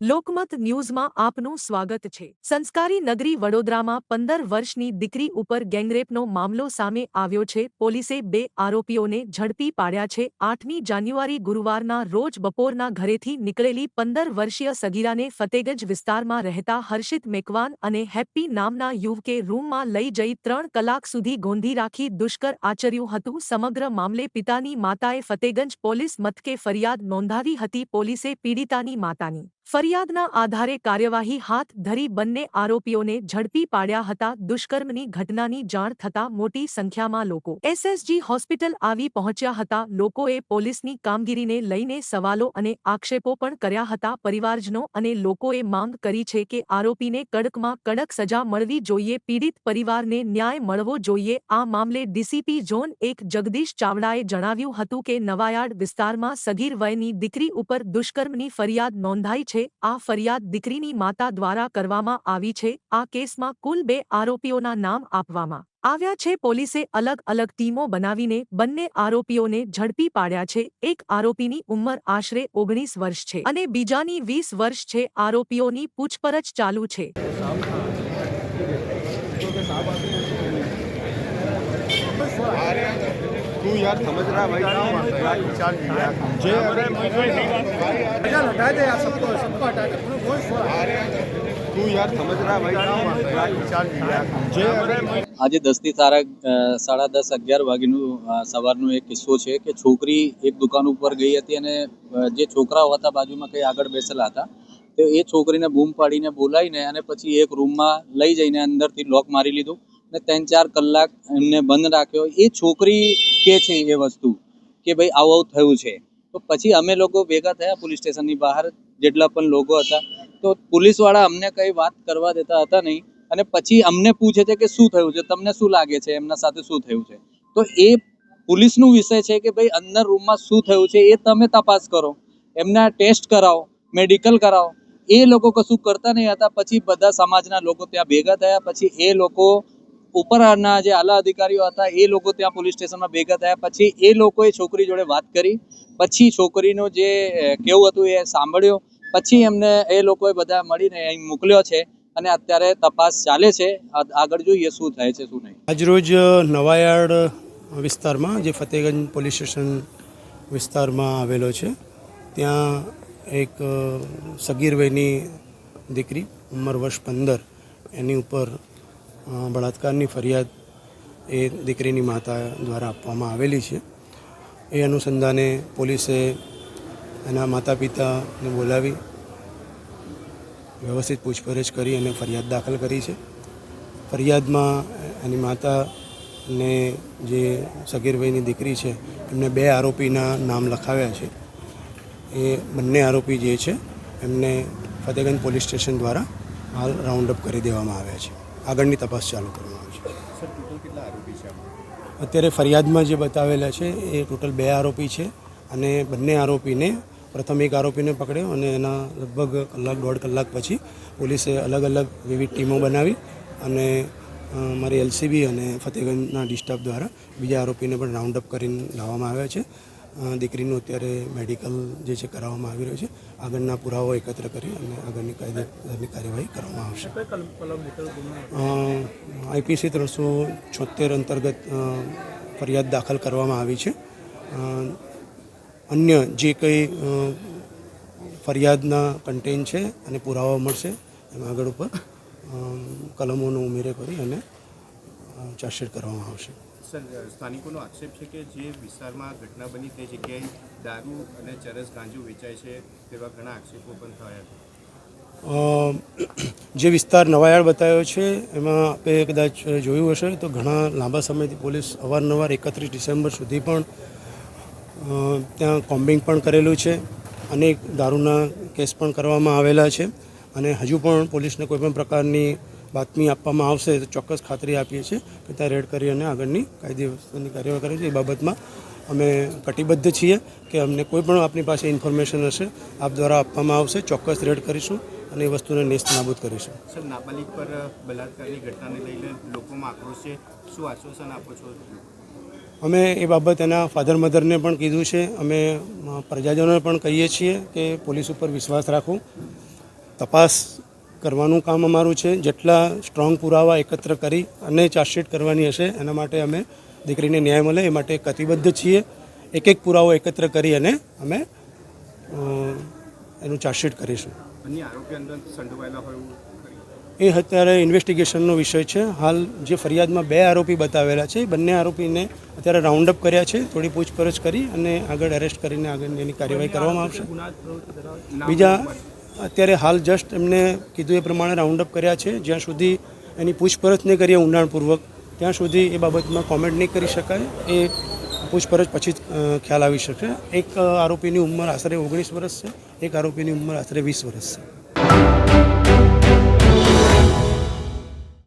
લોકમત ન્યૂઝમાં આપનું સ્વાગત છે। સંસ્કારી નગરી વડોદરામાં 15 વર્ષની દીકરી ઉપર ગેંગરેપનો મામલો સામે આવ્યો છે। પોલીસે 2 આરોપીઓને ઝડપી પાડ્યા છે। 8મી જાન્યુઆરી ગુરુવારના રોજ બપોરના ઘરેથી નીકળેલી 15 વર્ષીય સગીરાને ફતેગંજ વિસ્તારમાં રહેતા હર્ષિત મેકવાન અને હેપ્પી નામના યુવકે રૂમમાં લઈ જઈ 3 કલાક સુધી ગોંધી રાખી દુષ્કર્મ આચર્યું હતું। સમગ્ર મામલે પિતાની માતાએ ફતેગંજ પોલીસ મથકે ફરિયાદ નોંધાવી હતી। પોલીસે પીડિતાની માતાની ફરિયાદના આધારે કાર્યવાહી હાથ ધરી બંને આરોપીઓને ઝડપી પાડ્યા હતા। દુષ્કર્મની ઘટનાની જાણ થતાં મોટી સંખ્યામાં લોકો એસએસજી હોસ્પિટલ આવી પહોંચ્યા હતા। લોકોએ પોલીસની કામગીરીને લઈને સવાલો અને આક્ષેપો પણ કર્યા હતા। પરિવારજનો અને લોકોએ માંગ કરી છે કે આરોપીને કડકમાં કડક સજા મળવી જોઈએ। પીડિત પરિવારને ન્યાય મળવો જોઈએ। આ મામલે ડીસીપી ઝોન 1 જગદીશ ચાવડાએ જણાવ્યું હતું કે નવાયાર્ડ વિસ્તારમાં સગીર વયની દીકરી ઉપર દુષ્કર્મની ફરિયાદ નોંધાઈ છે। આ ફરિયાદ દીકરીની માતા દ્વારા કરવામાં આવી છે। આ કેસમાં કુલ 2 આરોપીઓના નામ આપવામાં આવ્યા છે। પોલીસે અલગ અલગ ટીમો બનાવીને બંને આરોપીઓને ઝડપી પાડ્યા છે। એક આરોપીની ઉંમર આશરે 19 વર્ષ છે અને બીજાની 20 વર્ષ છે। આરોપીઓની પૂછપરછ ચાલુ છે। तू यार समझ रहा है भाई विचार जे हटा दे यार सबको हटा दे तू यार समझ रहा है भाई विचार जे આજે 10 થી 10:30-11 વાગ્યાનું સવારનો એક કિસ્સો છે કે છોકરી એક દુકાન ઉપર ગઈ હતી અને જે છોકરાઓ હતા બાજુમાં કંઈ આગળ બેસેલા હતા તો એ છોકરીને બૂમ પાડીને બોલાવીને અને પછી એક રૂમમાં લઈ જઈને અંદરથી લોક મારી લીધું અને 3-4 કલાક એમને બંધ રાખ્યો। એ છોકરી કે છે એ વસ્તુ કે ભાઈ આવું થયું છે। તો પછી અમે લોકો ભેગા થયા પોલીસ સ્ટેશનની બહાર જેટલા પણ લોકો હતા તો પોલીસવાળા અમને કંઈ વાત કરવા દેતા હતા નહીં અને પછી અમને પૂછે છે કે શું થયું છે, તમને શું લાગે છે એમના સાથે શું થયું છે। તો એ પોલીસનું વિષય છે કે ભાઈ અંદર રૂમમાં શું થયું છે એ તમે તપાસ કરો, એમના ટેસ્ટ કરાવો, મેડિકલ કરાવો। એ લોકો કશું કરતા નહીં હતા। પછી બધા સમાજના લોકો ત્યાં ભેગા થયા। પછી એ લોકો ઉપરના જે આલા અધિકારીઓ હતા એ લોકો ત્યાં પોલીસ સ્ટેશનમાં ભેગા થયા। પછી એ લોકોએ છોકરી જોડે વાત કરી। પછી છોકરીનો જે કેવું હતું એ સાંભળ્યો। પછી એમને એ લોકોએ બધા મળીને અહીં મોકલ્યો છે અને અત્યારે તપાસ ચાલે છે। આગળ જોઈએ શું થાય છે શું નહીં। આજરોજ નવાયાર્ડ વિસ્તારમાં જે ફતેગંજ પોલીસ સ્ટેશન વિસ્તારમાં આવેલો છે ત્યાં એક સગીર વયની દીકરી ઉંમર વર્ષ 15 એની ઉપર બળાત્કારની ફરિયાદ એ દીકરીની માતા દ્વારા આપવામાં આવેલી છે। એ અનુસંધાને પોલીસે એના માતા પિતાને બોલાવી વ્યવસ્થિત પૂછપરછ કરી અને ફરિયાદ દાખલ કરી છે। ફરિયાદમાં એની માતાને જે સગીર વયની દીકરી છે એમને 2 આરોપીના નામ લખાવ્યા છે। એ બંને આરોપી જે છે એમને ફતેગંજ પોલીસ સ્ટેશન દ્વારા હાલ રાઉન્ડ અપ કરી દેવામાં આવ્યા છે। આગળની તપાસ ચાલુ કરવામાં આવી છે। સર ટોટલ કેટલા આરોપી છે અત્યારે ફરિયાદમાં જે બતાવેલા છે એ ટોટલ 2 આરોપી છે અને બંને આરોપીને પ્રથમ એક આરોપીને પકડ્યો અને એના લગભગ કલાક 1.5 કલાક પછી પોલીસે અલગ અલગ વિવિધ ટીમો બનાવી અને મારી એલસીબી અને ફતેગંજના ડિસ્ટાફ દ્વારા બીજા આરોપીને પણ રાઉન્ડ અપ કરીને લાવવામાં આવ્યા છે। દીકરીનું અત્યારે મેડિકલ જે છે કરાવવામાં આવી રહ્યું છે। આગળના પુરાવો એકત્ર કરી અને આગળની કાયદેસરની કાર્યવાહી કરવામાં આવશે। આઈપીસી 376 અંતર્ગત ફરિયાદ દાખલ કરવામાં આવી છે। અન્ય જે કંઈ ફરિયાદના કન્ટેન્ટ છે અને પુરાવા મળશે એમાં આગળ ઉપર કલમોનો ઉમેરો કરી અને ચાર્જશીટ કરવામાં આવશે। સર સ્થાનિકોનો આક્ષેપ છે કે જે વિસ્તારમાં ઘટના બની તે જગ્યાએ દારૂ અને ચરસ ગાંજો વેચાય છે તેવા ઘણા આક્ષેપો પણ થયા છે। જે વિસ્તાર નવાયાર્ડ બતાવ્યો છે એમાં આપણે કદાચ જોયું હશે તો ઘણા લાંબા સમયથી પોલીસ અવારનવાર 31 ડિસેમ્બર સુધી પણ ત્યાં કોમ્બિંગ પણ કરેલું છે। અનેક દારૂના કેસ પણ કરવામાં આવેલા છે અને હજુ પણ પોલીસને કોઈપણ પ્રકારની બાતમી આપવામાં આવશે તો ચોક્કસ ખાતરી આપીએ છીએ કે ત્યાં રેડ કરી અને આગળની કાયદેસરની કાર્યવાહી કરીએ છીએ। એ બાબતમાં અમે કટિબદ્ધ છીએ કે અમને કોઈ પણ આપની પાસે ઇન્ફોર્મેશન હશે આપ દ્વારા આપવામાં આવશે, ચોક્કસ રેડ કરીશું અને એ વસ્તુને નેસ્ત નાબૂદ કરીશું। સર નાબાલિગ પર બલાત્કારની ઘટનાને લઈને લોકોમાં આક્રોશ છે, શું આશ્વાસન આપો છો? અમે એ બાબત એના ફાધર મધરને પણ કીધું છે। અમે પ્રજાજનોને પણ કહીએ છીએ કે પોલીસ ઉપર વિશ્વાસ રાખો તપાસ કરવાનું કામ અમારું છે. જેટલા સ્ટ્રોંગ પુરાવા એકત્ર કરી અને ચાર્જશીટ કરવાની હશે એના માટે અમે દીકરીને ન્યાય મળે એ માટે કટિબદ્ધ છીએ. એક એક પુરાવો એકત્ર કરી અને અમે એનું ચાર્જશીટ કરીશું. અન્ય આરોપી અંદર સંડોવાયેલા હોય એવું ખરી? એ અત્યારે ઇન્વેસ્ટિગેશનનો વિષય છે. હાલ જે ફરિયાદમાં 2 આરોપી બતાવેલા છે, બંને આરોપીને અત્યારે રાઉન્ડ અપ કર્યા છે. થોડી પૂછપરછ કરી અને આગળ એરેસ્ટ કરીને આગળ એની કાર્યવાહી કરવામાં આવશે. બીજા અત્યારે હાલ જસ્ટ એમને કીધું એ પ્રમાણે રાઉન્ડ અપ કર્યા છે. જ્યાં સુધી એની પૂછપરછ નહીં કરીએ ઊંડાણપૂર્વક ત્યાં સુધી એ બાબતમાં કોમેન્ટ નહીં કરી શકાય. એ પૂછપરછ પછી જ ખ્યાલ આવી શકશે. એક આરોપીની ઉંમર આશરે 19 વર્ષ છે, એક આરોપીની ઉંમર આશરે 20 વર્ષ છે.